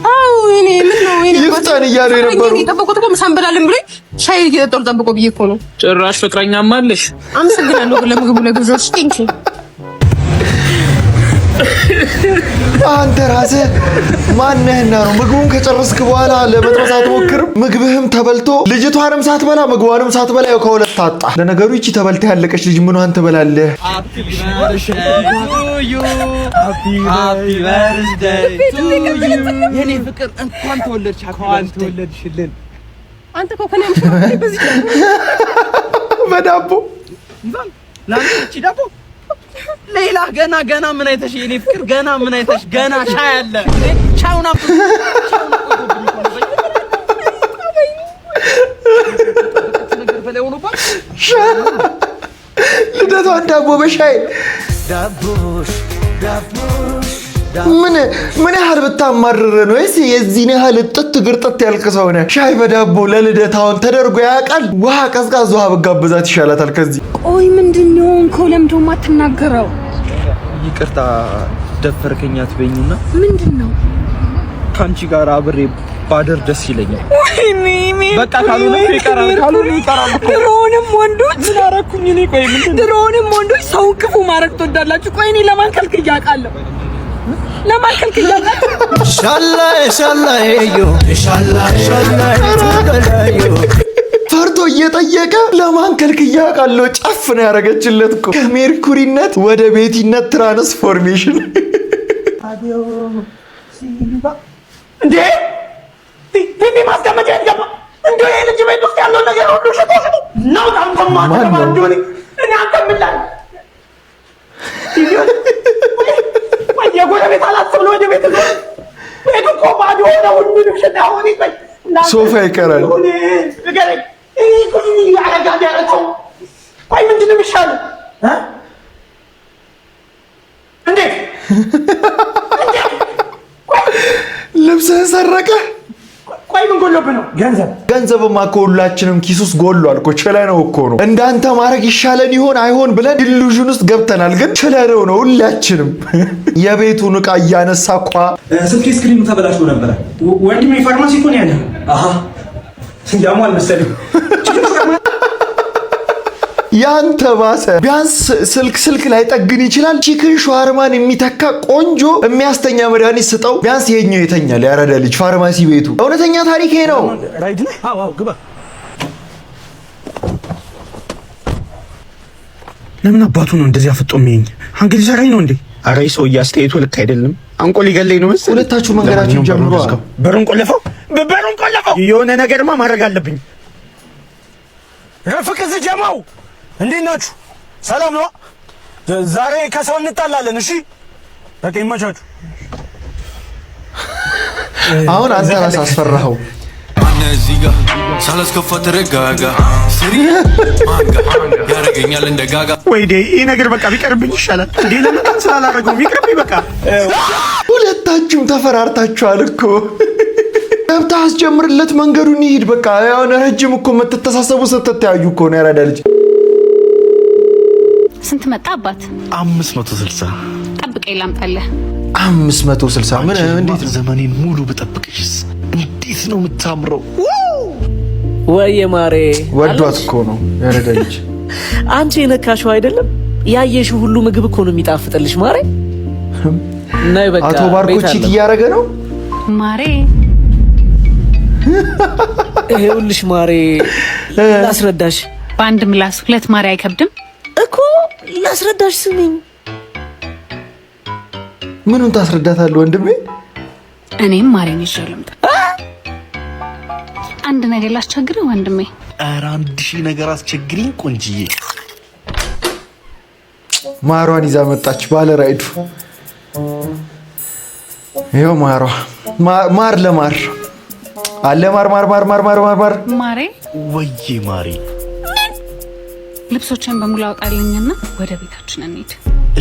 S16: አው እኔ ምን ነው እኔ
S3: ይፍጠን እያሉ የነበሩ
S16: ጠበቁት እኮ ምሳን በላልን ብሎኝ ሻይ እየጠጣሁ ጠብቆ ብዬ እኮ ነው።
S9: ጭራሽ ፍቅረኛም አለሽ?
S16: አመሰግናለሁ ለምግቡ ለግብዣሽ ቴንኪ።
S3: አንተ ራስህ ማነህና ነው ምግቡን ከጨረስክ በኋላ ለመጥበስ አትሞክርም? ምግብህም ተበልቶ ልጅቷንም ሳትበላ ምግቧንም ሳትበላ ያው ከሁለት ታጣ። ለነገሩ ይቺ ተበልታ ያለቀች ልጅ ምኗን ትበላለህ?
S12: የኔ ፍቅር እንኳን ተወለድሽልን።
S16: አንተ እኮ ከኔ በዚህ
S3: በዳቦ
S12: ላንቺ ዳቦ ሌላ ገና ምን አይተሽ የኔ ፍቅር ገና ምን አይተሽ ገና ሻይ አለ ሻውና
S3: ልደቷን ዳቦ በሻይ ምን ያህል ብታማርር ነው? ወይስ የዚህን ያህል ጥጥ ግርጥት ያልክ ሰው ነህ? ሻይ በዳቦ ለልደታውን ተደርጎ ያውቃል? ውሃ ቀዝቃዛ ውሃ ብጋብዛት ይሻላታል ከዚህ።
S5: ቆይ ምንድነው ከለምዶ ማትናገረው?
S10: ይቅርታ ደፈርከኝ አትበይኝና
S5: ምንድነው?
S10: ካንቺ ጋር አብሬ ባደር ደስ ይለኛል።
S12: ወይኔ
S10: በቃ ካልሆነ ይቀራል
S12: ድሮውንም ወንዶች ምን አደረኩኝ እኔ? ቆይ ምንድነው? ድሮውንም ወንዶች ሰው ክፉ ማድረግ ትወዳላችሁ። ቆይ እኔ ለማን ከልክዬ አውቃለሁ? ለማን ከልክዬ አውቃለሁ?
S3: ፈርቶ እየጠየቀ ለማን ከልክዬ አውቃለሁ? ጨፍ ነው ያደረገችለት እኮ ከሜርኩሪነት ወደ ቤቲነት ትራንስፎርሜሽን።
S12: እንዴ ቢቢ ማስቀመጫ ያገባ እንዴ ልጅ ቤት ውስጥ ያለው ነገር ሁሉ ሸጦሽ ነው ታንተማ ማን ነው እኔ አንተ ምን ላይ የጎረቤት አላስብ ነው ወደ ቤት ቤቱ እኮ ባዶ ነው። ሁሉንም ሽታ አሁን ይቆይ
S3: ሶፋ ይቀራል።
S12: ንገረኝ ያረጋል ያረሰው ቆይ ምንድን ነው የሚሻለው? እንዴት
S3: ልብስህን ሰረቀ?
S12: ቆይ ምን ጎሎብህ ነው?
S3: ገንዘብማ እኮ ሁላችንም ኪስ ውስጥ ጎሏል እኮ ችለነው እኮ ነው። እንዳንተ ማድረግ ይሻለን ይሆን አይሆን ብለን ኢሉዥን ውስጥ ገብተናል፣ ግን ችለነው ነው ሁላችንም። የቤቱን ዕቃ እያነሳ እኮ
S12: ስልኬ ስክሪኑ ተበላሽቶ ነበረ ወንድሜ ፋርማሲ እኮ ነው ያለው። አሃ ያሙ አልመሰለኝ
S3: ያንተ ባሰ። ቢያንስ ስልክ ላይ ጠግን ይችላል። ቺክን ሻርማን የሚተካ ቆንጆ የሚያስተኛ መድኃኒት ስጠው። ቢያንስ የኛው የተኛል ያረዳ ልጅ ፋርማሲ ቤቱ። እውነተኛ ታሪክ ነው።
S12: ራይድ ነው። አዎ ግባ።
S9: ለምን አባቱ ነው እንደዚህ አፍጦ የሚይኝ? አንገት ይሰራኝ ነው እንዴ? ኧረ ሰውዬ አስተያየቱ ልክ አይደለም። አንቆ ሊገለኝ ነው መሰለኝ።
S3: ሁለታችሁ መንገዳችሁን ጀምሩ።
S9: በሩን ቆለፈው፣ በሩን ቆለፈው። የሆነ ነገርማ ማድረግ አለብኝ።
S12: ረፍቅ ጀማው እንዴት ናችሁ? ሰላም ነው? ዛሬ ከሰው እንጣላለን። እሺ በቃ ይመቻችሁ።
S3: አሁን አንተ ራስህ አስፈራኸው።
S17: እዚህ ጋር ሳላስከፋ ተረጋጋ። ስሪ ማንጋ ያረገኛል እንደ ጋጋ።
S9: ወይዴ ይሄ ነገር በቃ ቢቀርብኝ ይሻላል። እንዴ ለምን ስላላረገው ቢቀርብኝ በቃ።
S3: ሁለታችሁም ተፈራርታችኋል እኮ። ገብታ አስጀምርለት፣ መንገዱን ይሄድ በቃ። ያው ረጅም እኮ የምትተሳሰቡ ስትተያዩ እኮ ነው ያራዳ ልጅ።
S18: ስንት መጣ አባት?
S6: 560
S18: ጠብቀኝ ላምጣልህ።
S3: 560 ምን? እንዴት
S6: ዘመኔን ሙሉ ብጠብቅሽስ እንዴት ነው የምታምረው?
S19: ወይዬ ማሬ
S3: ወዷት እኮ ነው ያራዳ ልጅ።
S19: አንቺ የነካሽው አይደለም ያየሽው ሁሉ ምግብ እኮ ነው የሚጣፍጥልሽ ማሬ። ናይ በቃ
S3: አቶ ባርኮ ቺት እያደረገ ነው
S18: ማሬ።
S19: ይኸውልሽ ማሬ ላስረዳሽ።
S18: በአንድ ምላስ ሁለት ማሬ አይከብድም
S19: እኮ። ላስረዳሽ ስሚኝ።
S3: ምኑን ታስረዳታለህ ወንድሜ?
S18: እኔም ማሬን ይዤ ልምጣ። አንድ ነገር ላስቸግርህ ወንድሜ።
S6: ኧረ 1000 ነገር አስቸግሪኝ ቆንጅዬ።
S3: ማሯን ይዛ መጣች ባለ ራይዱ። ይኸው ማሯ ማር ለማር አለ ማር ማር ማር ማር ማር ማር
S18: ማሬ።
S6: ወይዬ ማሬ
S18: ልብሶችን በሙሉ አውጣልኝና ወደ ቤታችን እንሂድ።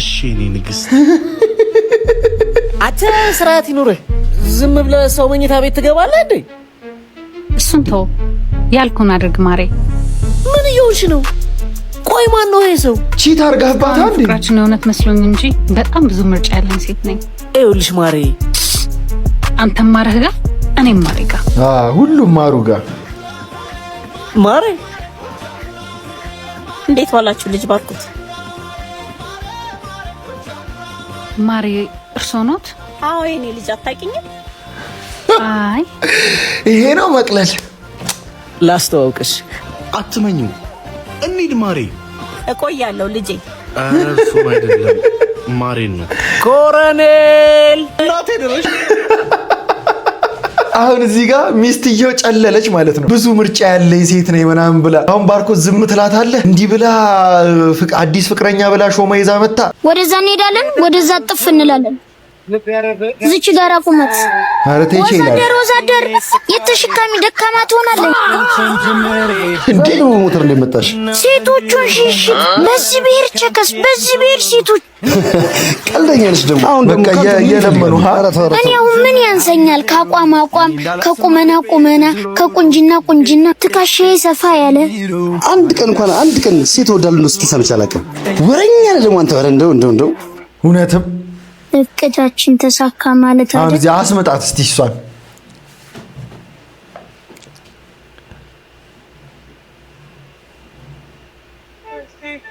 S6: እሺ እኔ ንግስት።
S19: አተ ስርዓት ይኑርህ። ዝም ብለህ ሰው መኝታ ቤት ትገባለህ እንዴ?
S18: እሱን ተው፣ ያልኩን አድርግ ማሬ።
S19: ምን እየሆንሽ ነው? ቆይ ማን ነው ይሄ ሰው?
S3: ቺት አድርጋህባት አንዴ?
S18: ፍቅራችን የእውነት መስሎኝ እንጂ በጣም ብዙ ምርጫ ያለኝ ሴት ነኝ።
S19: ይኸውልሽ ማሬ፣
S18: አንተም ማረህ ጋር እኔም ማሬ ጋር።
S3: ሁሉም ማሩ ጋር
S19: ማሬ።
S20: እንዴት ዋላችሁ ልጅ ባርኩት?
S18: ማሬ እርስዎ ኖት?
S20: አዎ የኔ ልጅ አታውቂኝም?
S18: አይ
S3: ይሄ ነው መቅለል።
S19: ላስተዋውቅሽ።
S6: አትመኙ። እንሂድ ማሬ።
S20: እቆያለሁ ልጄ።
S6: ኧረ እሱም አይደለም ማሬን ነው።
S19: ኮሎኔል
S3: እናቴ ድረሽ። አሁን እዚህ ጋር ሚስትየው ጨለለች ማለት ነው። ብዙ ምርጫ ያለኝ ሴት ነኝ ምናምን ብላ አሁን ባርኮት ዝም ትላታለህ? እንዲህ ብላ አዲስ ፍቅረኛ ብላ ሾማ ይዛ መጣ።
S2: ወደዛ እንሄዳለን፣ ወደዛ ጥፍ እንላለን። እዚች ጋር አቁመት።
S3: ኧረ ተይ ይችላል።
S2: ወዛደር የተሽካሚ ደካማ ትሆናለህ።
S1: እንዴ ነው ሞተር እንደመጣሽ
S2: ሴቶቹን ሽሽት በዚህ ብሔር ቸከስ፣ በዚህ ብሔር ሴቶች
S1: ቀልደኛ ነሽ ደግሞ።
S3: በቃ የለመኑ
S2: እኔ አሁን ምን ያንሰኛል? ከአቋም አቋም፣ ከቁመና ቁመና፣ ከቁንጅና ቁንጅና፣ ትከሻዬ ሰፋ ያለ።
S1: አንድ ቀን ሴት ወዳሉ ነው ስትሰምቻ አላውቅም። ወረኛ ነህ ደግሞ አንተ። ኧረ እንደው
S3: እውነትም
S2: እቅዳችን ተሳካ ማለት አይደል?
S3: አሁን እዚህ አስመጣት እስቲ እሷን።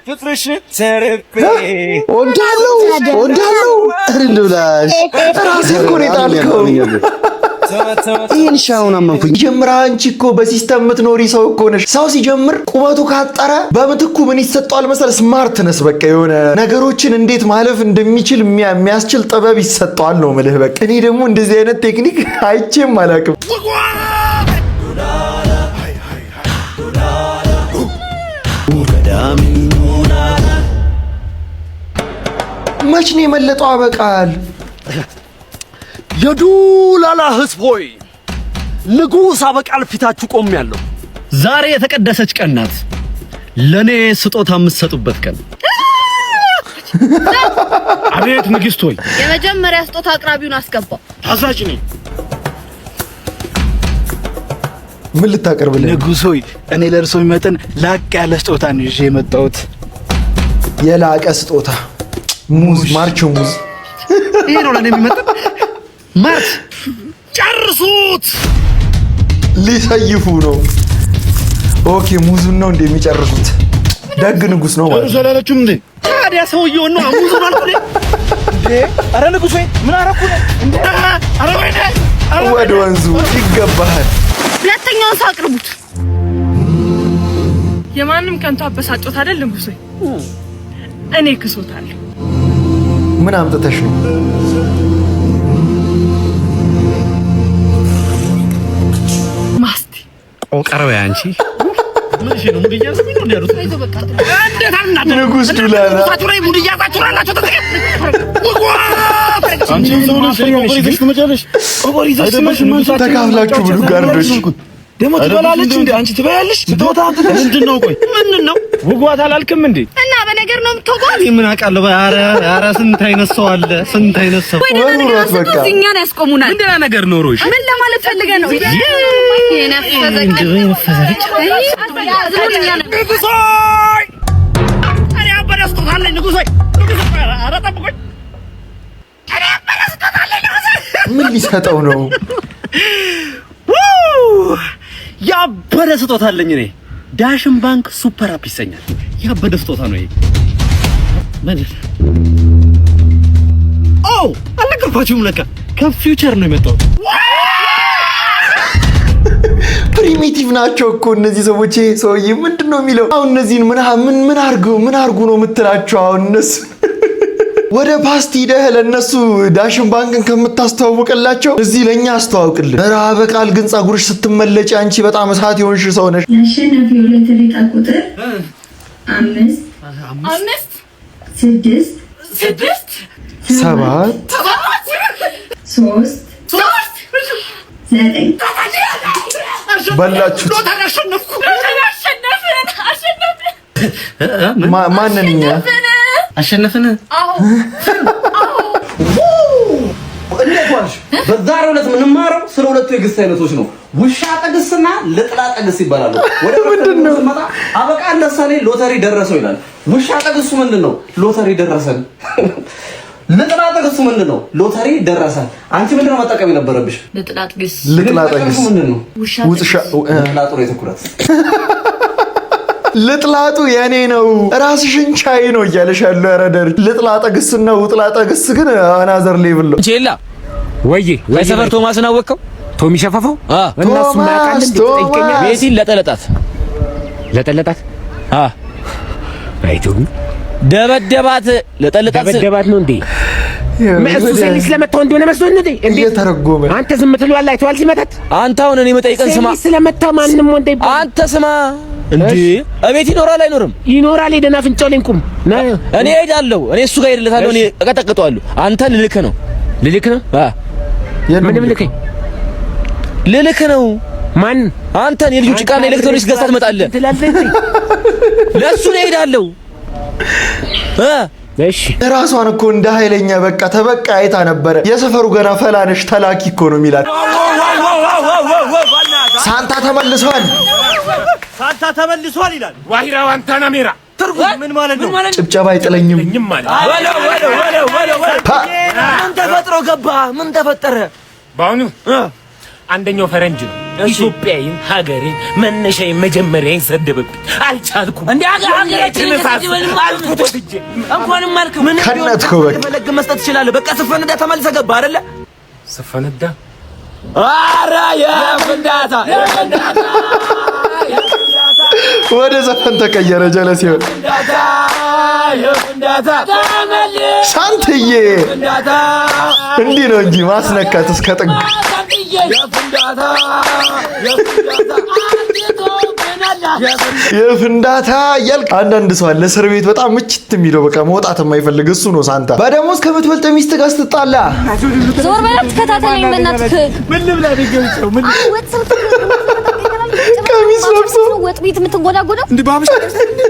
S12: ፍቅርሽ ተርቤ
S3: ወንዳለው እንድብላሽ ራስህ እኮ ነው የጣልከው።
S1: ይሄን ሻውን አመንኩኝ።
S3: ጀምራ አንቺ እኮ በሲስተም የምትኖሪ ሰው እኮ ነሽ። ሰው ሲጀምር ቁመቱ ካጠረ በምትኩ ምን ይሰጠዋል መሰል? ስማርትነስ በቃ የሆነ ነገሮችን እንዴት ማለፍ እንደሚችል የሚያስችል ጥበብ ይሰጠዋል ነው የምልህ። በቃ እኔ ደግሞ እንደዚህ አይነት ቴክኒክ አይቼም አላውቅም። መች ነው የመለጠው? አበቃል
S21: የዱላላ ህዝብ ሆይ ንጉስ አበቃል ፊታችሁ ቆሜያለሁ።
S22: ዛሬ የተቀደሰች ቀን ናት። ለኔ ስጦታ የምትሰጡበት ቀን።
S21: አቤት ንግስት ሆይ።
S23: የመጀመሪያ ስጦታ አቅራቢውን አስገባ።
S21: አዛዥ ነኝ።
S3: ምን ልታቀርብልኝ?
S8: ንጉስ ሆይ እኔ ለእርሶ የሚመጥን ላቅ ያለ ስጦታ ነው ይዤ የመጣሁት።
S3: የላቀ ስጦታ ሙዝ፣ ማርቾ ሙዝ።
S22: ይሄ ነው ለኔ የሚመጥን ማርች።
S21: ጨርሱት።
S3: ሊሰይፉ ነው። ኦኬ ሙዙን ነው እንደሚጨርሱት። ደግ ንጉስ ነው ማለት ነው።
S21: ሰላለችም እንዴ? ታዲያ ሰውየው ነው ሙዙን አልኩኝ እንዴ? አረ ንጉስ ሆይ ምን አረኩ እንዴ? አረ ወይኔ!
S3: ወደ ወንዙ ይገባሃል።
S23: ሁለተኛውን ሰው አቅርቡት።
S5: የማንም ከንቱ አበሳጮት አይደል ንጉስ ሆይ? እኔ ክሶታለሁ።
S3: ምን አምጥተሽ ነው?
S5: ማስቲ
S22: ቆቀረው አንቺ ምን ነው ሙድ እያዘኝ ነው ያሉት?
S23: አይዞህ በቃ
S3: ንጉስ ዱላላ
S22: ታቱራይ ሙድ እያዛችሁ አላችሁ ተጠቀም።
S21: አንቺ ሰው ነሽ ቆቆሪዘሽ ትመጫለሽ። ቆቆሪዘሽ
S3: ተካፍላችሁ ብሉ ጋርዶች።
S21: ደሞ ትበላለች እንዴ? አንቺ ትበያለሽ? ስጦታ ምንድነው? ቆይ ምንድነው? ውጓት አላልክም እንዴ?
S23: እና በነገር ነው የምትወጓት?
S22: ምን አውቃለሁ። ኧረ ስንት አይነት ሰው አለ፣ ስንት አይነት ሰው።
S3: ወሩራት በቃ
S23: እኛን ያስቆሙናል።
S22: ምንድን ነው ነገር ኖሮሽ?
S23: ምን ለማለት ፈልገህ ነው?
S3: ምን ሊሰጠው ነው?
S22: ያበደ ስጦታ አለኝ እኔ። ዳሽን ባንክ ሱፐር አፕ ይሰኛል። ያበደ ስጦታ ነው ይሄ። አልነገርኳችሁም ለካ ከፊውቸር ነው የመጣሁት።
S3: ፕሪሚቲቭ ናቸው እኮ እነዚህ ሰዎች። ሰውዬ ምንድነው የሚለው? አሁን እነዚህን ምን አርጉ ነው የምትላቸው? አሁን እነሱ ወደ ፓስቲ ሄደህ ለነሱ ዳሽን ባንክን ከምታስተዋውቅላቸው እዚህ ለኛ አስተዋውቅልን። ራበ ቃል ግን ጸጉርሽ ስትመለጪ አንቺ በጣም እሳት የሆንሽ ሰው ነሽ።
S24: ያሸናፊ የሎተሪ ዕጣ ቁጥር 5 6
S3: 7
S24: 3 9
S3: በላችሁ። ማንን እኛ
S22: አሸነፍን?
S23: አዎ
S21: እንዴት ዋልሽ? በዛሬው ዕለት የምንማረው ስለ ሁለቱ የግስ አይነቶች ነው። ውሻ ጠግስና ልጥላ ጠግስ ይባላሉ። ወደ ምንድነው ስመጣ አበቃ ለምሳሌ ሎተሪ ደረሰው ይላል። ውሻ ጠግሱ ምንድነው? ሎተሪ ደረሰን። ልጥላ ጠግሱ ምንድነው? ሎተሪ ደረሰን። አንቺ ምንድነው መጠቀም የነበረብሽ?
S23: ልጥላ ጠግስ
S3: ምንድነው?
S23: ውሻ
S21: ልጥላጡ ነው የትኩረት
S3: ልጥላጡ የኔ ነው ራስሽን ቻይ ነው እያለሽ ያለው ያረደር ልጥላጠግስና ውጥላጠግስ ግን አናዘር ሌቭል ነው።
S25: ጄላ ወይዬ ለሰፈር ቶማስን አወቀው? ቶሚ ሸፈፈው እነሱ ማቃል እንድትጠይቀኛ ቤቲን ለጠለጣት አይቶ ደበደባት ለጠለጣት ነው እንዴ? እሱ ሰልስ ስለመታው እንደሆነ መስሎኝ እንዴ?
S3: እየተረጎመ
S25: አንተ ዝም ትለዋለህ። አይተዋል ሲመታት። አንተ አሁን እኔ መጠይቀን ስማ። ስለመታ ማንንም ወንድ አንተ ስማ እንዴ እቤት ይኖራል አይኖርም? ይኖራል። ሄደና ፍንጫው ላይ እንቁም። እኔ ሄዳለሁ። እኔ እሱ ጋር ሄድለታለሁ። እኔ እቀጠቅጠዋለሁ። አንተ ልልክ ነው? ምንም ልልክ ነው። ማን አንተን? የልጁ ጭቃና ኤሌክትሮኒክስ ገዝታ ትመጣለህ። ለሱ ነው ሄዳለሁ። እሺ
S3: ራሷን እኮ እንደ ኃይለኛ በቃ ተበቃ አይታ ነበረ። የሰፈሩ ገና ፈላነሽ ተላኪ እኮ ነው የሚላት። ሳንታ ተመልሷል ይላል።
S21: ዋሂራ ዋንታና ሜራ
S3: ትርጉም ምን ማለት ነው? ጭብጨባ አይጥለኝም
S21: ማለት
S19: ምን ተፈጥሮ ገባ? ምን ተፈጠረ?
S21: በአሁኑ አንደኛው ፈረንጅ ነው ኢትዮጵያዊን ሀገሬን መነሻዬን መጀመሪያዬን ሰደበብኝ። አልቻልኩም።
S19: እንዴ ሀገራችን አልኩት ወጥቼ እንኳንም ማልክ ምን ፈለግ መስጠት ትችላለህ። በቃ ስፈነዳ ተመልሰህ ገባ አይደለ?
S21: ስፈነዳ
S19: ኧረ የፍንዳታ
S3: ወደ ዘፈን ተቀየረ። ጀለስ ይሆን ሳንትዬ እንዲህ ነው እንጂ ማስነካት እስከ ጥግ የፍንዳታ እያልክ አንዳንድ ሰው አለ እስር ቤት በጣም ምችት የሚለው በቃ መውጣት የማይፈልግ እሱ ነው ሳንታ። በደሞዝ ከምትበልጥ ሚስት ጋር ስትጣላ
S23: ዞር በላት ተከታተለኝ በእናትህ።
S12: ምን ልብላ ቢገኝቸው ምን
S3: ቀሚስ ለብሶ
S23: ወጥ ቤት የምትጎዳጎደው
S12: እንዴ? ባብሻ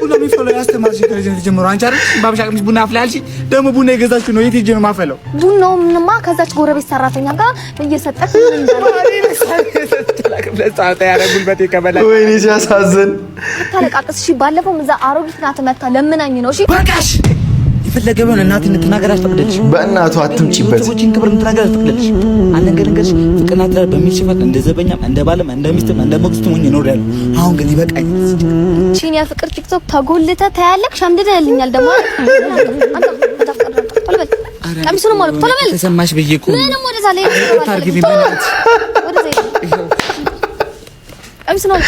S12: ቡና የሚፈለው ያስተማርሽ ከልጅነት ጀምሮ አንቺ አይደል? ባብሻ ቀሚስ ቡና አፍላልሽ ደግሞ ቡና የገዛችሁ ነው። የት ሄጄ ነው ማፈለው?
S23: ቡናው ምንማ ከዛች ጎረቤት ሰራተኛ ጋር እየሰጠች
S3: ወይኔ ሲያሳዝን።
S23: ታለቃቅስ። እሺ ባለፈው እዛ አሮጊት ናት መታ ለምናኝ ነው። እሺ
S12: በቃሽ። የፈለገ ቢሆን እናትህ እንድትናገር አትፈቅድልሽ።
S3: በእናቱ አትምጪበት።
S12: ሰዎችን ክብር እንድትናገር አትፈቅድልሽ። አንድ ነገር እንግዲህ ፍቅርና ትዳር በሚሽፈት እንደ ዘበኛም እንደ ባለም እንደ ሚስትም እንደ ሞግዚትም ሆኜ እኖራለሁ። አሁን ግን ይበቃኝ።
S23: እቺን የፍቅር ቲክቶክ ተጎልተህ ታያለህ። ሸምድደህልኛል ደግሞ ቀሚሱን ማለት ቶሎ በል
S12: ተሰማሽ ብዬ እኮ
S23: ምንም ወደዛ ላይ
S12: ታርጊ ቢመናት
S23: ወደዛ ቀሚሱን ነው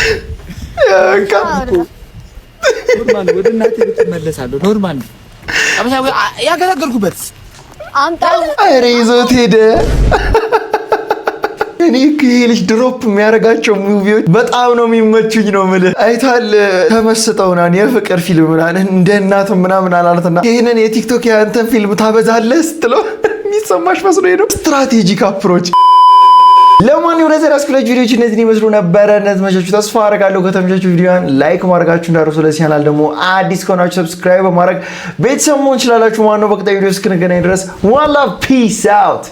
S12: ኖርማል ወደ እናቴ ብትመለሳለሁ። ኖርማል አበሻው ያገለገልኩበት
S23: አምጣ።
S3: ኧረ ይዞት ሄደ። እኔ ይሄ ልጅ ድሮፕ የሚያደርጋቸው ሙቪዎች በጣም ነው የሚመቹኝ ነው የምልህ። አይቷል ተመስጠውና የፍቅር ፊልም ምናምን እንደ እናቱ ምናምን አላልትና ይሄንን የቲክቶክ ያንተን ፊልም ታበዛለህ ስትለው የሚሰማሽ መስሎ ሄዶ ስትራቴጂክ አፕሮች። ለማንኛውም ለዛሬ ያስኩላችሁ ቪዲዮዎች እነዚህን ይመስሉ ነበረ። እነዚህ መቻችሁ ተስፋ አደርጋለሁ። ከተመቻችሁ ቪዲዮን ላይክ ማድረጋችሁ እንዳትረሱ። ለዚህ ቻናል ደግሞ አዲስ ከሆናችሁ ሰብስክራይብ በማድረግ ቤተሰብ መሆን ትችላላችሁ። ማነው በቀጣይ ቪዲዮ እስክንገናኝ ድረስ ዋን ላቭ ፒስ አውት።